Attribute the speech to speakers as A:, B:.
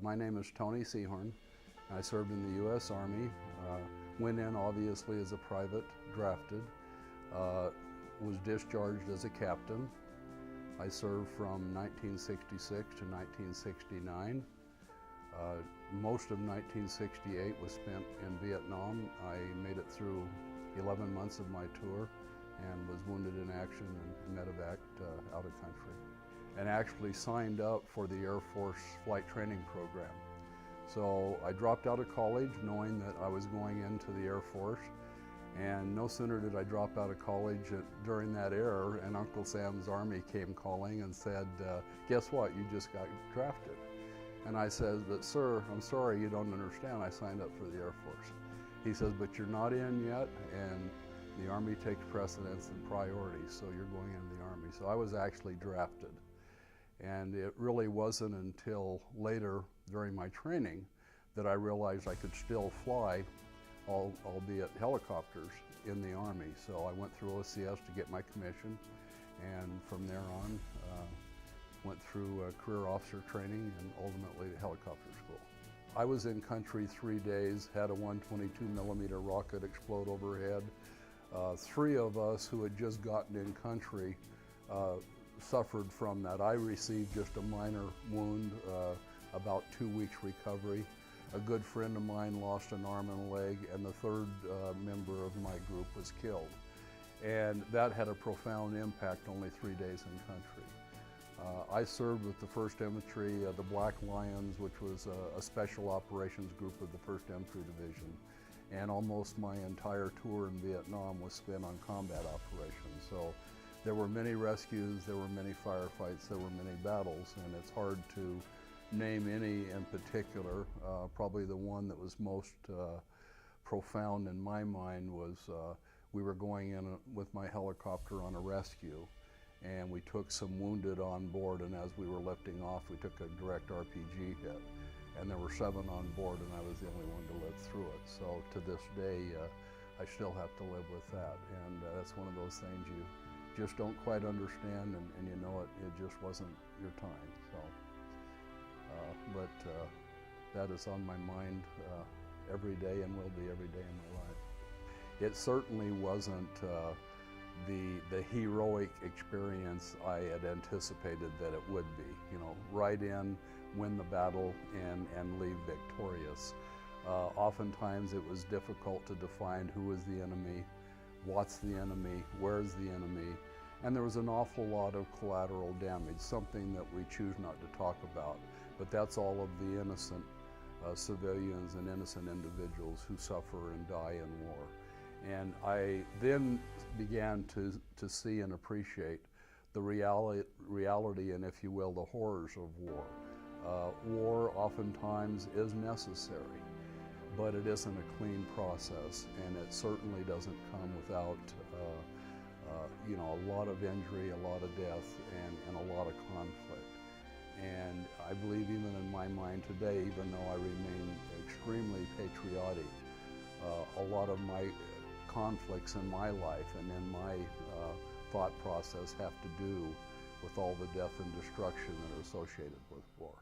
A: My name is Tony Seahorn. I served in the U.S. Army, went in obviously as a private, drafted, was discharged as a captain. I served from 1966 to 1969. Most of 1968 was spent in Vietnam. I made it through 11 months of my tour and was wounded in action and medevaced out of country, and actually signed up for the Air Force flight training program. So I dropped out of college knowing that I was going into the Air Force, and no sooner did I drop out of college during that era, and Uncle Sam's Army came calling and said, guess what, you just got drafted. And I said, but sir, I'm sorry, you don't understand, I signed up for the Air Force. He says, but you're not in yet, and the Army takes precedence and priority, so you're going into the Army. So I was actually drafted. And it really wasn't until later during my training that I realized I could still fly, albeit helicopters, in the Army. So I went through OCS to get my commission, and from there on went through career officer training and ultimately helicopter school. I was in country 3 days, had a 122mm rocket explode overhead. 3 of us who had just gotten in country suffered from that. I received just a minor wound, about 2 weeks recovery. A good friend of mine lost an arm and a leg, and the 3rd member of my group was killed. And that had a profound impact only 3 days in country. I served with the 1st Infantry, the Black Lions, which was a special operations group of the 1st Infantry Division. And almost my entire tour in Vietnam was spent on combat operations. So there were many rescues, there were many firefights, there were many battles, and it's hard to name any in particular. Probably the one that was most profound in my mind was we were going in with my helicopter on a rescue, and we took some wounded on board, and as we were lifting off, we took a direct RPG hit. And there were 7 on board, and I was the only one to live through it. So to this day, I still have to live with that. And that's one of those things you just don't quite understand, and you know it just wasn't your time. So, but that is on my mind every day and will be every day in my life. It certainly wasn't the heroic experience I had anticipated that it would be. You know, ride in, win the battle, and leave victorious. Oftentimes it was difficult to define who is the enemy, what's the enemy, where's the enemy, and there was an awful lot of collateral damage, something that we choose not to talk about, but that's all of the innocent civilians and innocent individuals who suffer and die in war. And I then began to see and appreciate the reality and, if you will, the horrors of war. War oftentimes is necessary, but it isn't a clean process, and it certainly doesn't come without you know, a lot of injury, a lot of death, and a lot of conflict. And I believe even in my mind today, even though I remain extremely patriotic, a lot of my conflicts in my life and in my thought process have to do with all the death and destruction that are associated with war.